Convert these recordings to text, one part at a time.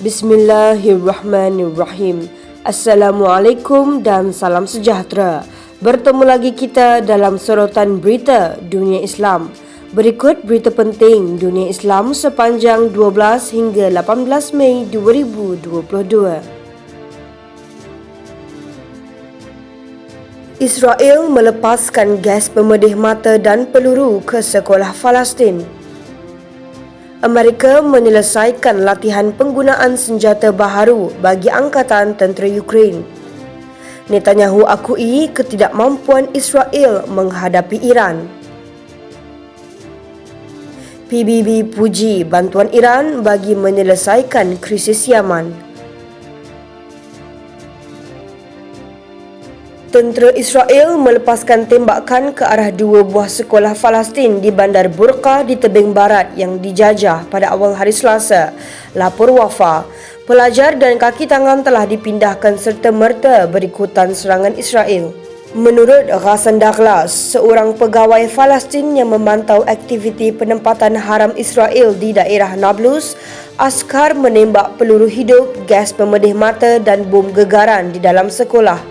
Bismillahirrahmanirrahim. Assalamualaikum dan salam sejahtera. Bertemu lagi kita dalam sorotan berita dunia Islam. Berikut berita penting dunia Islam sepanjang 12 hingga 18 Mei 2022. Israel melepaskan gas pemedih mata dan peluru ke sekolah Palestin. Amerika menyelesaikan latihan penggunaan senjata baharu bagi Angkatan Tentera Ukraine. Netanyahu akui ketidakmampuan Israel menghadapi Iran. PBB puji bantuan Iran bagi menyelesaikan krisis Yaman. Tentera Israel melepaskan tembakan ke arah dua buah sekolah Palestin di Bandar Burqa di tebing barat yang dijajah pada awal hari Selasa. Lapor Wafa, pelajar dan kaki tangan telah dipindahkan serta-merta berikutan serangan Israel. Menurut Ghassan Douglas, seorang pegawai Palestin yang memantau aktiviti penempatan haram Israel di daerah Nablus, askar menembak peluru hidup, gas pemedih mata dan bom gegaran di dalam sekolah.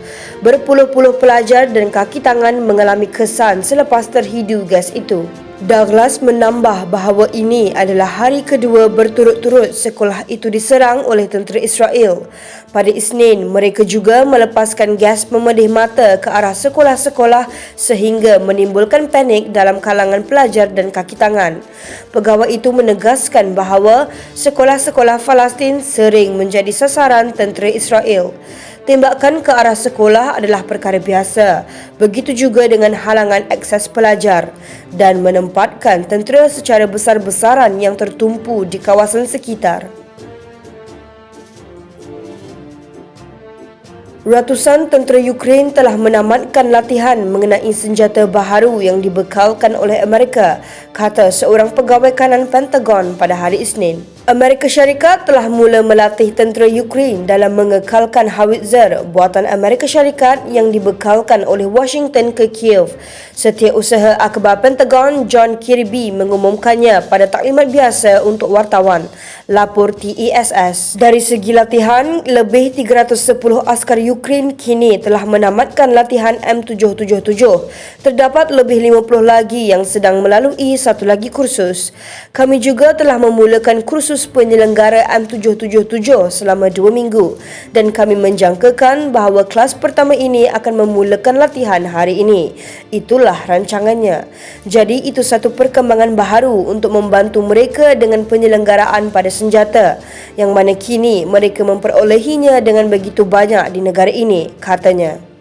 Berpuluh-puluh pelajar dan kaki tangan mengalami kesan selepas terhidu gas itu. Douglas menambah bahawa ini adalah hari kedua berturut-turut sekolah itu diserang oleh tentera Israel. Pada Isnin, mereka juga melepaskan gas pemedih mata ke arah sekolah-sekolah sehingga menimbulkan panik dalam kalangan pelajar dan kaki tangan. Pegawai itu menegaskan bahawa sekolah-sekolah Palestin sering menjadi sasaran tentera Israel. Tembakan ke arah sekolah adalah perkara biasa, begitu juga dengan halangan akses pelajar dan menempatkan tentera secara besar-besaran yang tertumpu di kawasan sekitar. Ratusan tentera Ukraine telah menamatkan latihan mengenai senjata baharu yang dibekalkan oleh Amerika, kata seorang pegawai kanan Pentagon pada hari Isnin. Amerika Syarikat telah mula melatih tentera Ukraine dalam mengekalkan howitzer buatan Amerika Syarikat yang dibekalkan oleh Washington ke Kiev. Setiausaha Akhbar Pentagon John Kirby mengumumkannya pada taklimat biasa untuk wartawan, lapor TESS. Dari segi latihan, lebih 310 askar Ukraine kini telah menamatkan latihan M777. Terdapat lebih 50 lagi yang sedang melalui satu lagi kursus. Kami juga telah memulakan kursus penyelenggara M777 selama 2 minggu dan kami menjangkakan bahawa kelas pertama ini akan memulakan latihan hari ini. Itulah rancangannya. Jadi itu satu perkembangan baharu untuk membantu mereka dengan penyelenggaraan pada senjata yang mana kini mereka memperolehinya dengan begitu banyak di negara ini, katanya.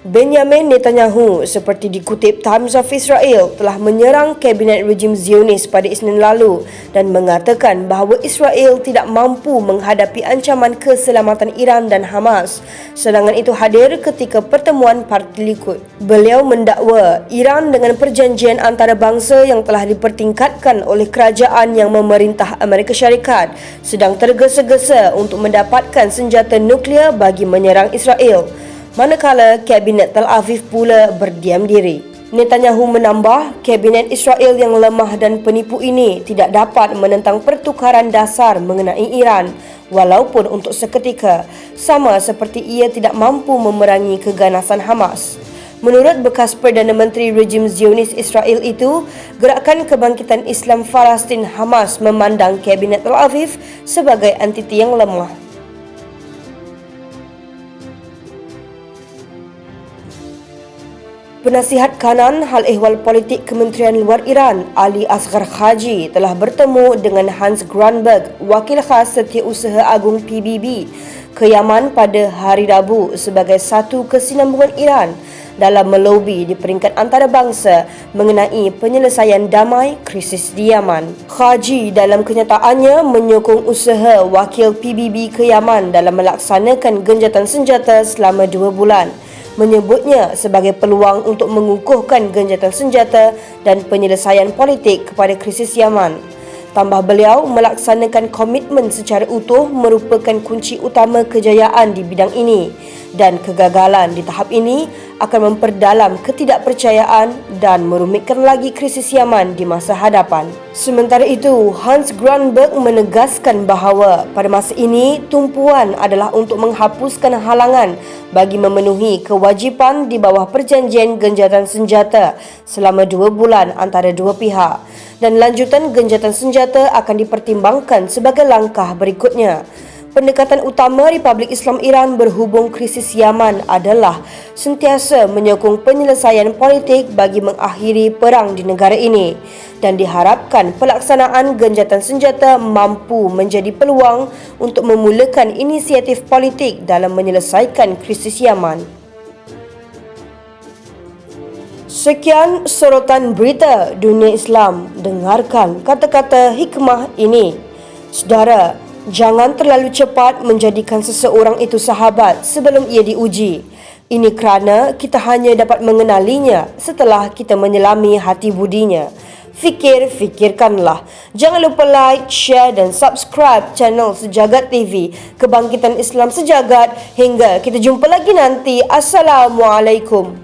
Benjamin Netanyahu, seperti dikutip Times of Israel, telah menyerang kabinet rejim Zionis pada Isnin lalu dan mengatakan bahawa Israel tidak mampu menghadapi ancaman keselamatan Iran dan Hamas. Serangan itu hadir ketika pertemuan Parti Likud. Beliau mendakwa Iran dengan perjanjian antarabangsa yang telah dipertingkatkan oleh kerajaan yang memerintah Amerika Syarikat sedang tergesa-gesa untuk mendapatkan senjata nuklear bagi menyerang Israel. Manakala kabinet Tel Aviv pula berdiam diri. Netanyahu menambah, kabinet Israel yang lemah dan penipu ini tidak dapat menentang pertukaran dasar mengenai Iran, walaupun untuk seketika, sama seperti ia tidak mampu memerangi keganasan Hamas. Menurut bekas Perdana Menteri rejim Zionis Israel itu, Gerakan Kebangkitan Islam Palestin Hamas memandang kabinet Tel Aviv sebagai entiti yang lemah. Penasihat kanan Hal Ehwal Politik Kementerian Luar Iran, Ali Asghar Khaji, telah bertemu dengan Hans Grunberg, wakil khas Setiausaha Agung PBB, ke Yaman pada hari Rabu sebagai satu kesinambungan Iran dalam melobi di peringkat antarabangsa mengenai penyelesaian damai krisis di Yaman. Khaji dalam kenyataannya menyokong usaha wakil PBB ke Yaman dalam melaksanakan genjatan senjata selama 2 bulan. Menyebutnya sebagai peluang untuk mengukuhkan genjatan senjata dan penyelesaian politik kepada krisis Yaman. Tambah beliau, melaksanakan komitmen secara utuh merupakan kunci utama kejayaan di bidang ini. dan kegagalan di tahap ini akan memperdalam ketidakpercayaan dan merumitkan lagi krisis Yaman di masa hadapan. Sementara itu, Hans Grundberg menegaskan bahawa pada masa ini tumpuan adalah untuk menghapuskan halangan bagi memenuhi kewajipan di bawah perjanjian gencatan senjata selama 2 bulan antara dua pihak, dan lanjutan gencatan senjata akan dipertimbangkan sebagai langkah berikutnya. Pendekatan utama Republik Islam Iran berhubung krisis Yaman adalah sentiasa menyokong penyelesaian politik bagi mengakhiri perang di negara ini, dan diharapkan pelaksanaan gencatan senjata mampu menjadi peluang untuk memulakan inisiatif politik dalam menyelesaikan krisis Yaman. Sekian sorotan berita dunia Islam. Dengarkan kata-kata hikmah ini. Saudara, jangan terlalu cepat menjadikan seseorang itu sahabat sebelum ia diuji. Ini kerana kita hanya dapat mengenalinya setelah kita menyelami hati budinya. Fikirkanlah. Jangan lupa like, share dan subscribe channel Sejagat TV, Kebangkitan Islam Sejagat. Hingga kita jumpa lagi nanti. Assalamualaikum.